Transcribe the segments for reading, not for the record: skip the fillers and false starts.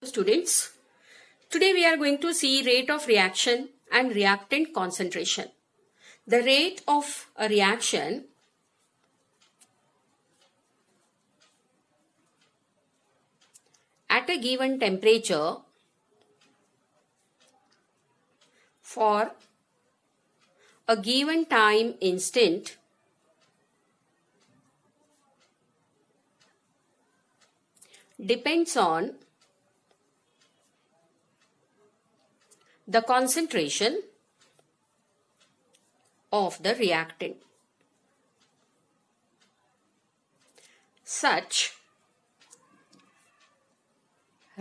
Students, today we are going to see rate of reaction and reactant concentration. The rate of a reaction at a given temperature for a given time instant depends on the concentration of the reactant. Such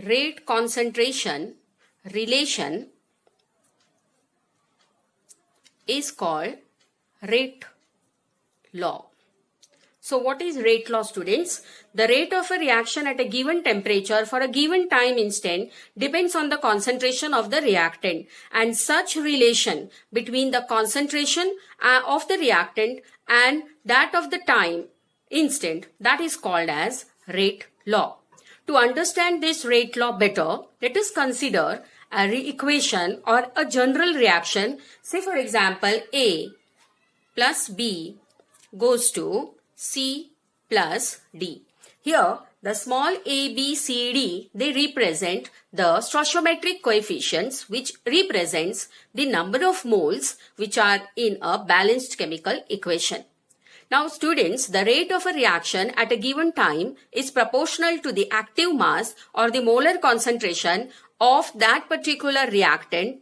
rate concentration relation is called rate law. So what is rate law, students? The rate of a reaction at a given temperature for a given time instant depends on the concentration of the reactant, and such relation between the concentration of the reactant and that of the time instant, that is called as rate law. To understand this rate law better, let us consider a equation or a general reaction. Say for example, A plus B goes to C plus D. Here, the small a, b, c, d, they represent the stoichiometric coefficients, which represents the number of moles which are in a balanced chemical equation. Now students, the rate of a reaction at a given time is proportional to the active mass or the molar concentration of that particular reactant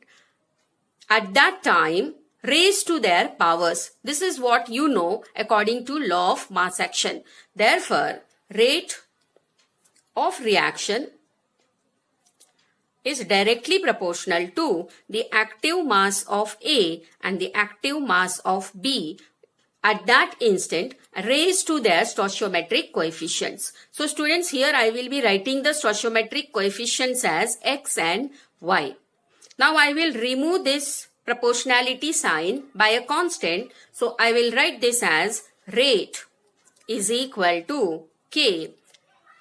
at that time raised to their powers. This is what you know according to law of mass action. Therefore, rate of reaction is directly proportional to the active mass of A and the active mass of B at that instant raised to their stoichiometric coefficients. So students, here I will be writing the stoichiometric coefficients as X and Y. Now I will remove this proportionality sign by a constant. So I will write this as rate is equal to K,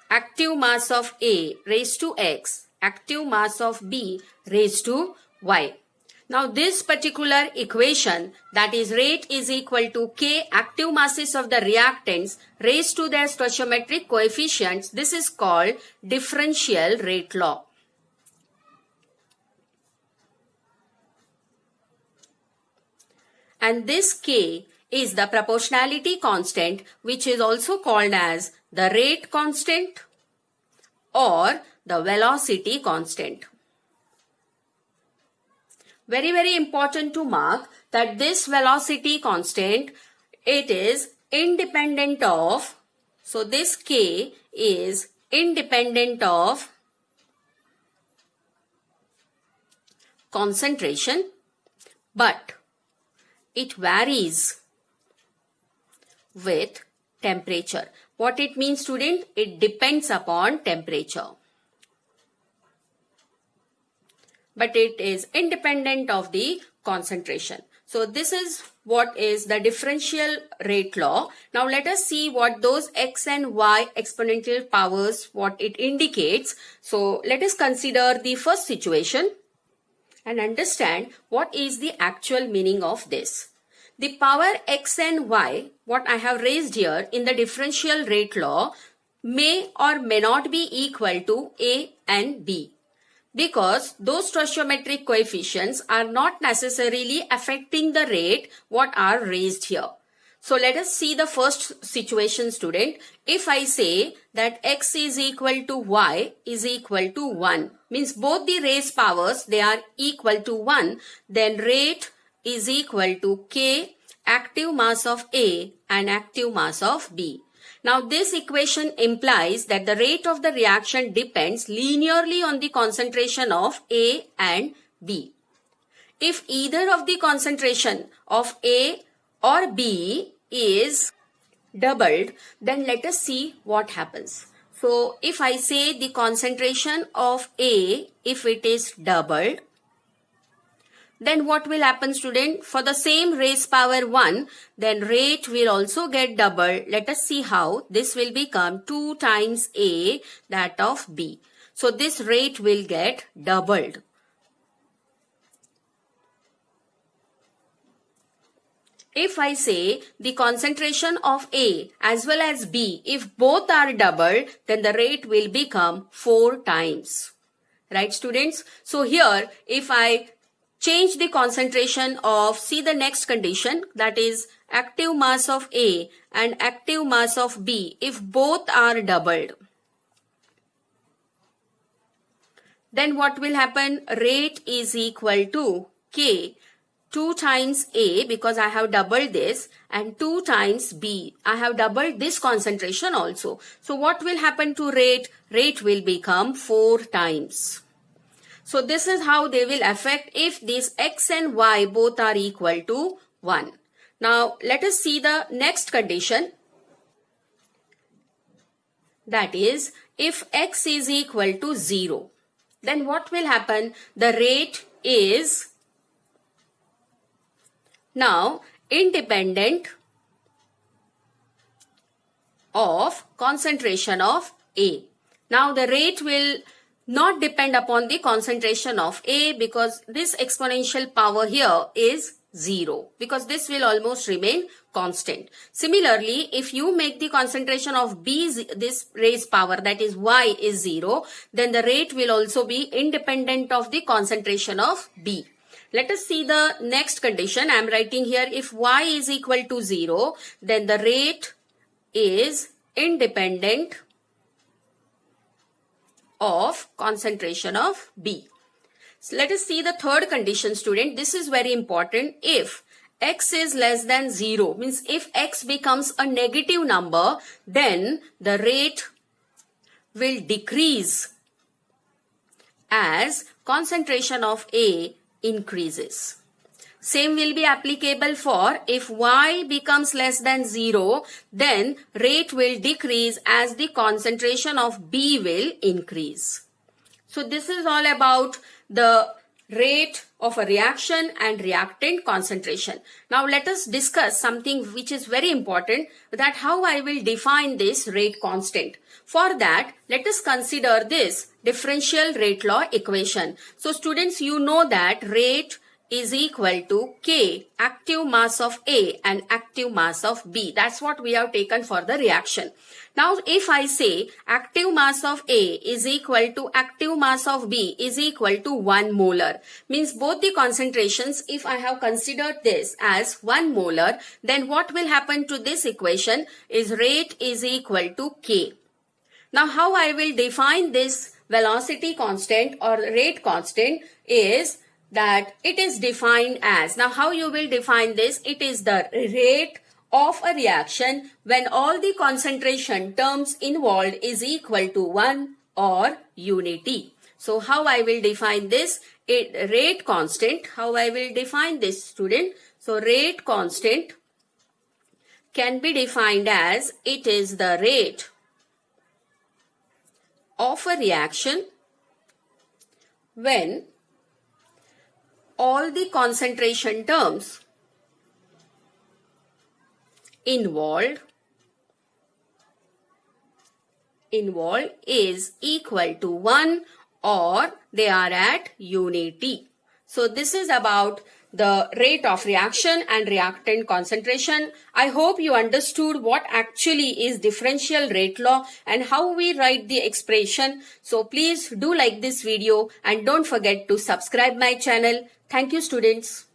active mass of A raised to X, active mass of B raised to Y. Now this particular equation, that is rate is equal to K active masses of the reactants raised to their stoichiometric coefficients, this is called differential rate law. And this K is the proportionality constant, which is also called as the rate constant or the velocity constant. Very, very important to mark that this velocity constant, it is independent of, so this K is independent of concentration, but it varies with temperature. What it means, student? It depends upon temperature, but it is independent of the concentration. So this is what is the differential rate law. Now let us see what those X and Y exponential powers, what it indicates. So let us consider the first situation and understand what is the actual meaning of this. The power X and Y, what I have raised here in the differential rate law, may or may not be equal to A and B, because those stoichiometric coefficients are not necessarily affecting the rate what are raised here. So let us see the first situation, student. If I say that X is equal to Y is equal to 1, means both the raised powers, they are equal to 1, then rate is equal to K active mass of A and active mass of B. Now this equation implies that the rate of the reaction depends linearly on the concentration of A and B. If either of the concentration of A or B is doubled, then let us see what happens. So if I say the concentration of A, if it is doubled, then what will happen, student? For the same raised power 1, then rate will also get doubled. Let us see how. This will become 2 times A, that of B. So this rate will get doubled. If I say the concentration of A as well as B, if both are doubled, then the rate will become 4 times. Right, students? So here, if I change the concentration of, see the next condition, that is active mass of A and active mass of B, if both are doubled, then what will happen? Rate is equal to K 2 times A, because I have doubled this, and 2 times B. I have doubled this concentration also. So what will happen to rate? Rate will become 4 times. So this is how they will affect if these X and Y both are equal to 1. Now let us see the next condition. That is, if X is equal to 0, then what will happen? The rate is now independent of concentration of A. Now the rate will not depend upon the concentration of A, because this exponential power here is 0, because this will almost remain constant. Similarly, if you make the concentration of B this raised power, that is Y, is 0, then the rate will also be independent of the concentration of B. Let us see the next condition. I am writing here, if Y is equal to 0, then the rate is independent of concentration of B. So let us see the third condition, student. This is very important. If X is less than 0, means if X becomes a negative number, then the rate will decrease as concentration of A increases. Same will be applicable for if Y becomes less than 0, then rate will decrease as the concentration of B will increase. So this is all about the rate of a reaction and reactant concentration. Now let us discuss something which is very important, that how I will define this rate constant. For that, let us consider this differential rate law equation. So students, you know that rate is equal to K, active mass of A and active mass of B. That's what we have taken for the reaction. Now, if I say active mass of A is equal to active mass of B is equal to 1 molar, means both the concentrations, if I have considered this as 1 molar, then what will happen to this equation is rate is equal to K. Now, how I will define this velocity constant or rate constant is that it is defined as, now how you will define this, it is the rate of a reaction when all the concentration terms involved is equal to 1 or unity. So how I will define this? Rate constant, how I will define this, student? So rate constant can be defined as it is the rate of a reaction when all the concentration terms involved is equal to 1 or they are at unity. So this is about the rate of reaction and reactant concentration. I hope you understood what actually is differential rate law and how we write the expression. So please do like this video and don't forget to subscribe my channel. Thank you, students.